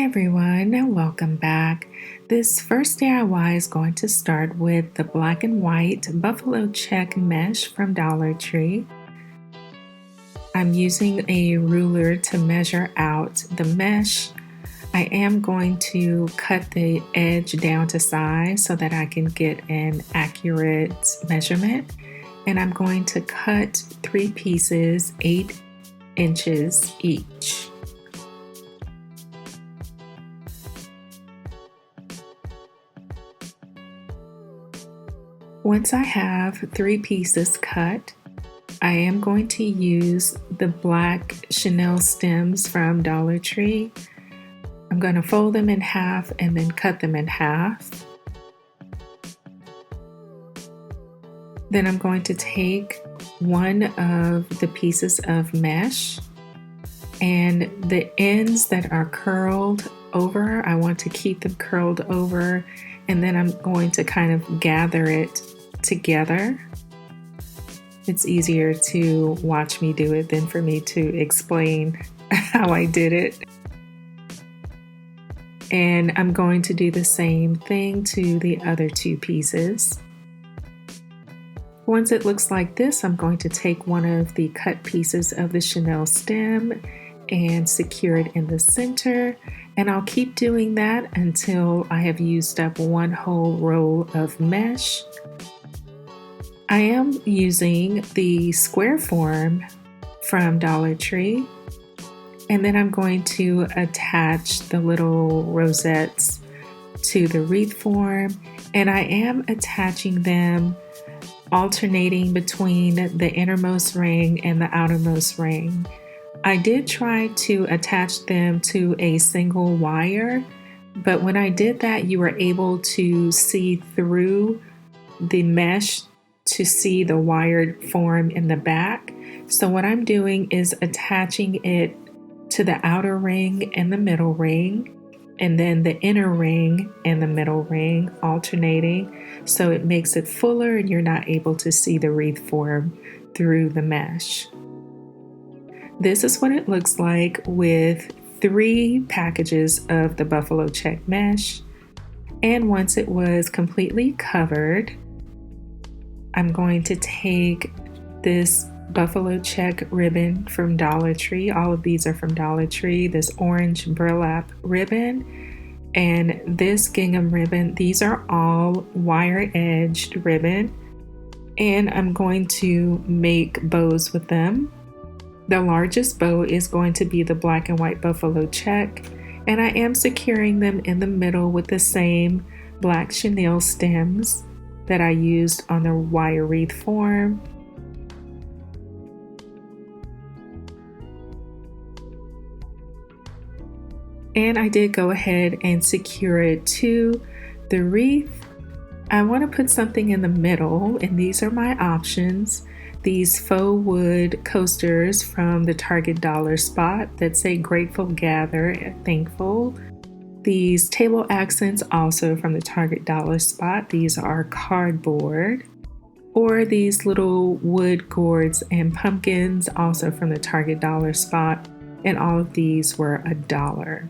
everyone, welcome back. This first DIY is going to start with the black and white buffalo check mesh from Dollar Tree. I'm using a ruler to measure out the mesh. I am going to cut the edge down to size so that I can get an accurate measurement. And I'm going to cut 3 pieces 8 inches each. Once I have 3 pieces cut, I am going to use the black chenille stems from Dollar Tree. I'm going to fold them in half and then cut them in half. Then I'm going to take one of the pieces of mesh, and the ends that are curled over, I want to keep them curled over, and then I'm going to kind of gather it together. It's easier to watch me do it than for me to explain how I did it. And I'm going to do the same thing to the other 2 pieces. Once it looks like this, I'm going to take one of the cut pieces of the chenille stem and secure it in the center, and I'll keep doing that until I have used up one whole roll of mesh. I am using the square form from Dollar Tree, and then I'm going to attach the little rosettes to the wreath form, and I am attaching them alternating between the innermost ring and the outermost ring. I did try to attach them to a single wire, but when I did that, you were able to see through the mesh to see the wired form in the back. So what I'm doing is attaching it to the outer ring and the middle ring, and then the inner ring and the middle ring alternating, so it makes it fuller and you're not able to see the wreath form through the mesh. This is what it looks like with 3 packages of the buffalo check mesh. And once it was completely covered, I'm going to take this buffalo check ribbon from Dollar Tree. All of these are from Dollar Tree. This orange burlap ribbon and this gingham ribbon. These are all wire edged ribbon, and I'm going to make bows with them. The largest bow is going to be the black and white buffalo check, and I am securing them in the middle with the same black chenille stems that I used on the wire wreath form. And I did go ahead and secure it to the wreath. I want to put something in the middle, and these are my options. These faux wood coasters from the Target dollar spot that say Grateful Gather, Thankful. These table accents also from the Target dollar spot. These are cardboard. Or these little wood gourds and pumpkins also from the Target dollar spot. And all of these were $1.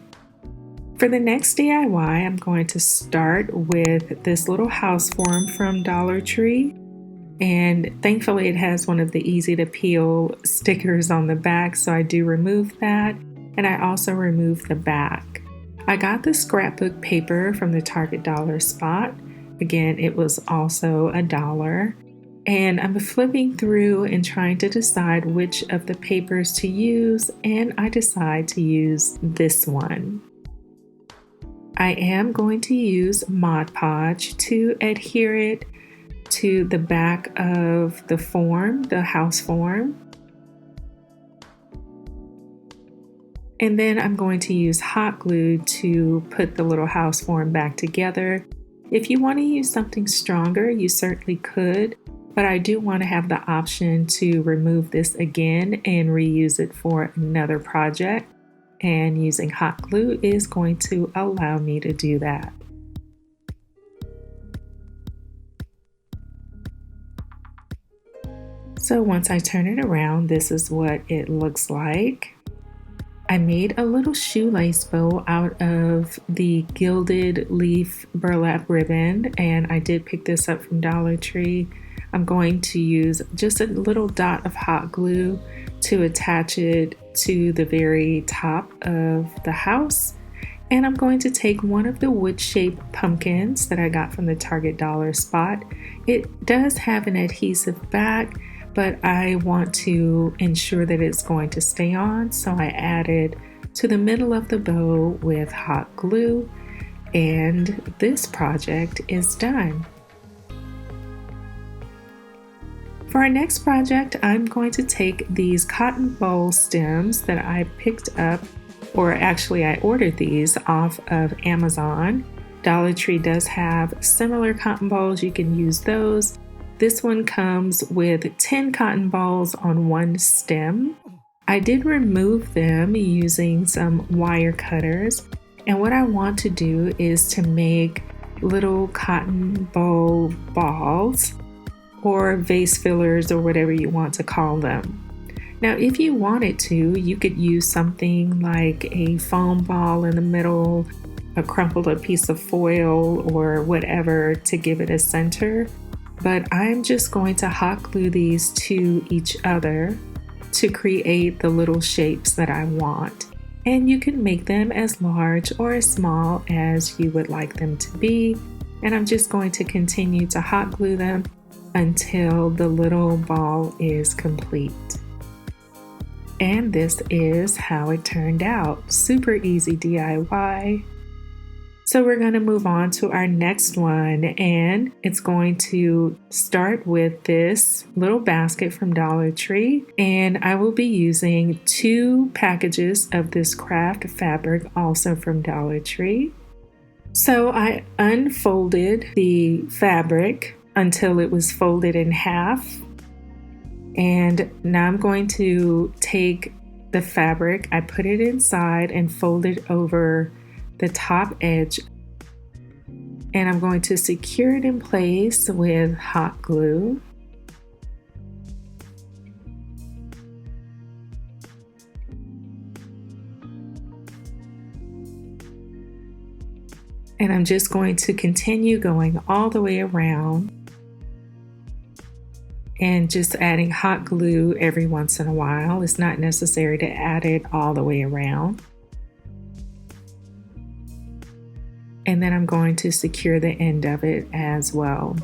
For the next DIY, I'm going to start with this little house form from Dollar Tree. And thankfully it has one of the easy to peel stickers on the back, so I do remove that. And I also remove the back. I got the scrapbook paper from the Target dollar spot. Again, it was also $1. And I'm flipping through and trying to decide which of the papers to use, and I decide to use this one. I am going to use Mod Podge to adhere it to the back of the form, the house form. And then I'm going to use hot glue to put the little house form back together. If you want to use something stronger, you certainly could, but I do want to have the option to remove this again and reuse it for another project. And using hot glue is going to allow me to do that. So once I turn it around, this is what it looks like. I made a little shoelace bow out of the gilded leaf burlap ribbon, and I did pick this up from Dollar Tree. I'm going to use just a little dot of hot glue to attach it to the very top of the house. And I'm going to take one of the wood-shaped pumpkins that I got from the Target dollar spot. It does have an adhesive back, but I want to ensure that it's going to stay on, so I added to the middle of the bow with hot glue, and this project is done. For our next project, I'm going to take these cotton bowl stems that I picked up, or actually I ordered these off of Amazon. Dollar Tree does have similar cotton bowls, you can use those. This one comes with 10 cotton balls on one stem. I did remove them using some wire cutters, and what I want to do is to make little cotton bowl balls or vase fillers or whatever you want to call them. Now, if you wanted to, you could use something like a foam ball in the middle, a crumpled up piece of foil or whatever to give it a center. But I'm just going to hot glue these to each other to create the little shapes that I want. And you can make them as large or as small as you would like them to be. And I'm just going to continue to hot glue them until the little ball is complete. And this is how it turned out. Super easy DIY. So we're going to move on to our next one, and it's going to start with this little basket from Dollar Tree, and I will be using 2 packages of this craft fabric also from Dollar Tree. So I unfolded the fabric until it was folded in half, and now I'm going to take the fabric, I put it inside and fold it over the top edge, and I'm going to secure it in place with hot glue. And I'm just going to continue going all the way around and just adding hot glue every once in a while. It's not necessary to add it all the way around. And then I'm going to secure the end of it as well.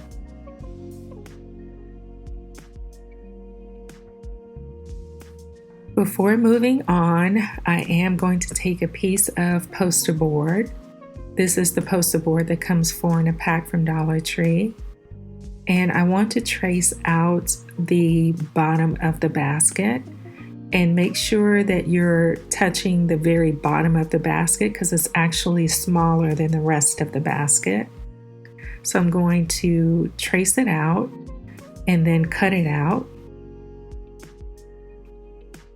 Before moving on, I am going to take a piece of poster board. This is the poster board that comes 4 in a pack from Dollar Tree. And I want to trace out the bottom of the basket and make sure that you're touching the very bottom of the basket because it's actually smaller than the rest of the basket. So I'm going to trace it out and then cut it out.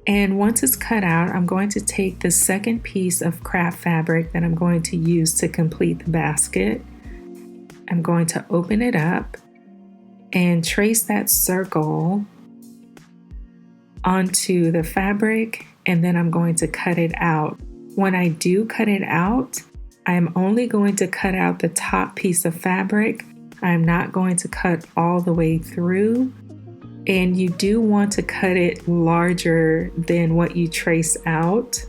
And once it's cut out, I'm going to take the second piece of craft fabric that I'm going to use to complete the basket. I'm going to open it up and trace that circle onto the fabric, and then I'm going to cut it out. When I do cut it out, I'm only going to cut out the top piece of fabric. I'm not going to cut all the way through, and you do want to cut it larger than what you trace out.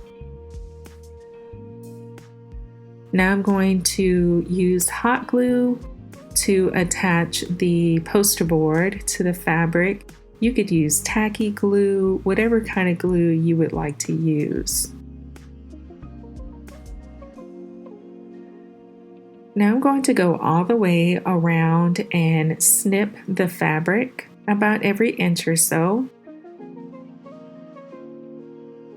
Now I'm going to use hot glue to attach the poster board to the fabric. You could use tacky glue, whatever kind of glue you would like to use. Now I'm going to go all the way around and snip the fabric about every inch or so.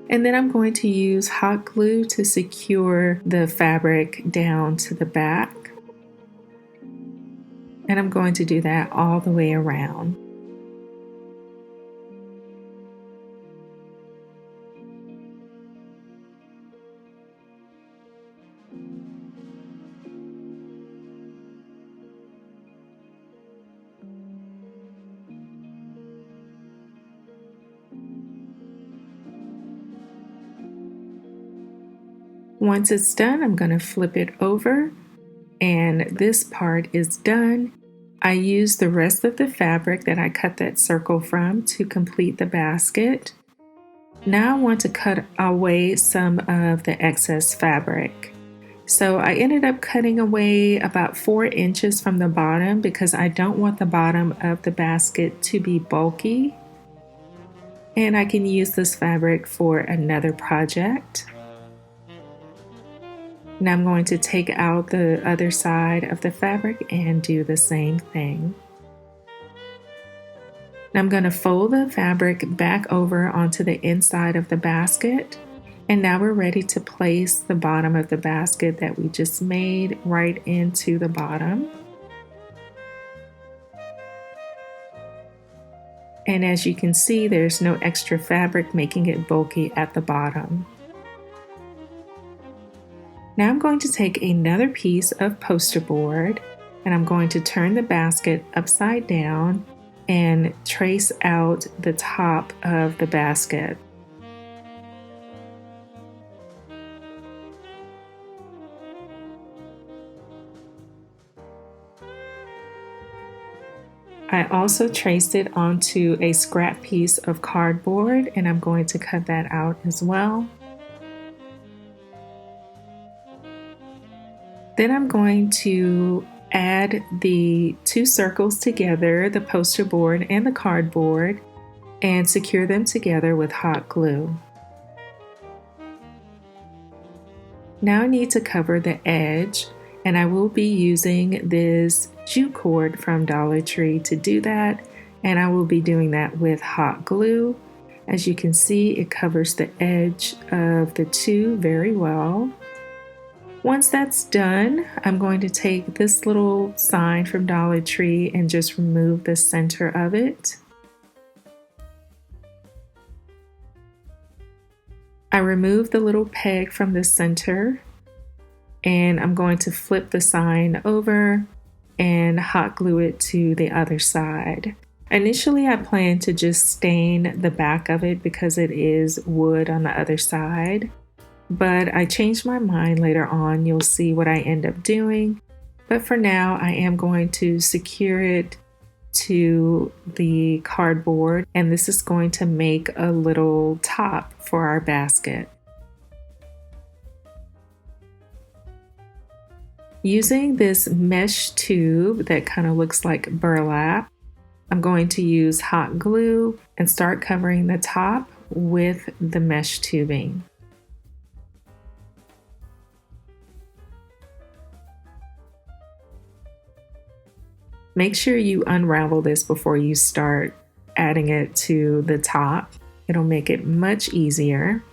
And then I'm going to use hot glue to secure the fabric down to the back. And I'm going to do that all the way around. Once it's done, I'm going to flip it over, and this part is done. I used the rest of the fabric that I cut that circle from to complete the basket. Now I want to cut away some of the excess fabric. So I ended up cutting away about 4 inches from the bottom because I don't want the bottom of the basket to be bulky. And I can use this fabric for another project. Now I'm going to take out the other side of the fabric and do the same thing. Now I'm going to fold the fabric back over onto the inside of the basket. And now we're ready to place the bottom of the basket that we just made right into the bottom. And as you can see, there's no extra fabric making it bulky at the bottom. Now I'm going to take another piece of poster board and I'm going to turn the basket upside down and trace out the top of the basket. I also traced it onto a scrap piece of cardboard and I'm going to cut that out as well. Then I'm going to add the 2 circles together, the poster board and the cardboard, and secure them together with hot glue. Now I need to cover the edge, and I will be using this jute cord from Dollar Tree to do that, and I will be doing that with hot glue. As you can see, it covers the edge of the 2 very well. Once that's done, I'm going to take this little sign from Dollar Tree and just remove the center of it. I removed the little peg from the center and I'm going to flip the sign over and hot glue it to the other side. Initially, I planned to just stain the back of it because it is wood on the other side. But I changed my mind later on. You'll see what I end up doing. But for now, I am going to secure it to the cardboard, and this is going to make a little top for our basket. Using this mesh tube that kind of looks like burlap, I'm going to use hot glue and start covering the top with the mesh tubing. Make sure you unravel this before you start adding it to the top. It'll make it much easier.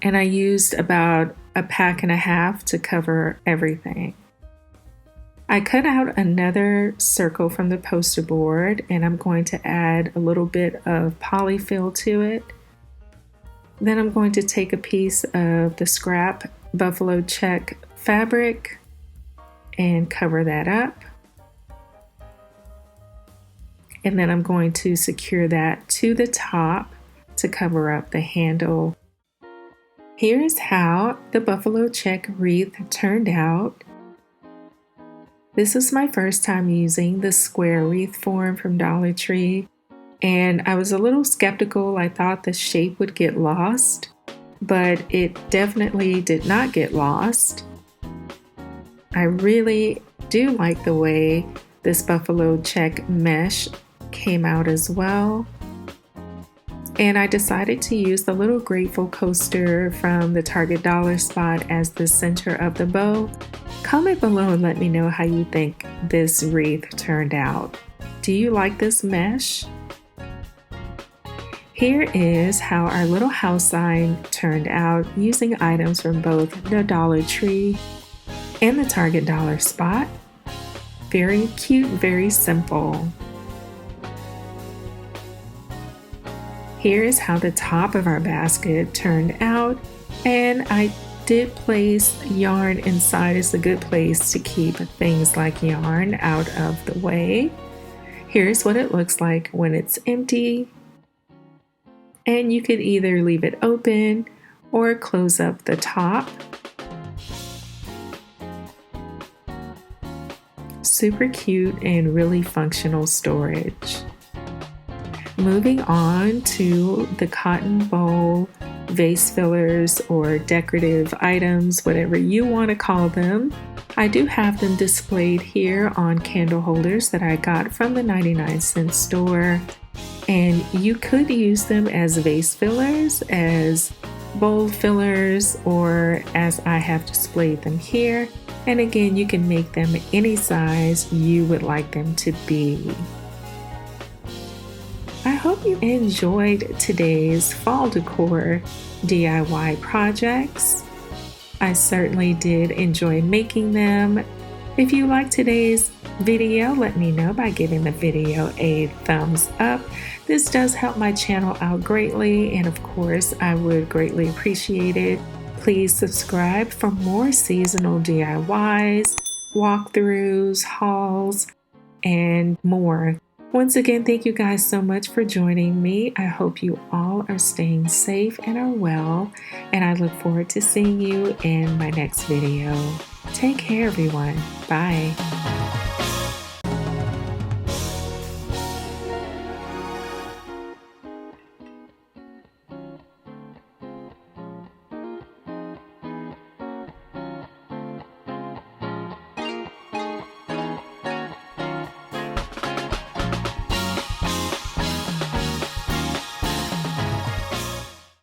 And I used about a pack and a half to cover everything. I cut out another circle from the poster board and I'm going to add a little bit of polyfill to it. Then I'm going to take a piece of the scrap buffalo check fabric and cover that up. And then I'm going to secure that to the top to cover up the handle. Here's how the buffalo check wreath turned out. This is my first time using the square wreath form from Dollar Tree, and I was a little skeptical. I thought the shape would get lost, but it definitely did not get lost. I really do like the way this buffalo check mesh came out as well. And I decided to use the little grateful coaster from the Target dollar spot as the center of the bow. Comment below and let me know how you think this wreath turned out. Do you like this mesh? Here is how our little house sign turned out using items from both the Dollar Tree and the Target dollar spot. Very cute, very simple. Here is how the top of our basket turned out, and I did place yarn inside. Is a good place to keep things like yarn out of the way. Here's what it looks like when it's empty. And you could either leave it open or close up the top. Super cute and really functional storage. Moving on to the cotton bowl vase fillers or decorative items, whatever you want to call them. I do have them displayed here on candle holders that I got from the 99-cent store. And you could use them as vase fillers, as bowl fillers, or as I have displayed them here. And again, you can make them any size you would like them to be. I hope you enjoyed today's fall decor DIY projects. I certainly did enjoy making them. If you liked today's video, let me know by giving the video a thumbs up. This does help my channel out greatly, and of course, I would greatly appreciate it. Please subscribe for more seasonal DIYs, walkthroughs, hauls, and more. Once again, thank you guys so much for joining me. I hope you all are staying safe and are well, and I look forward to seeing you in my next video. Take care, everyone. Bye.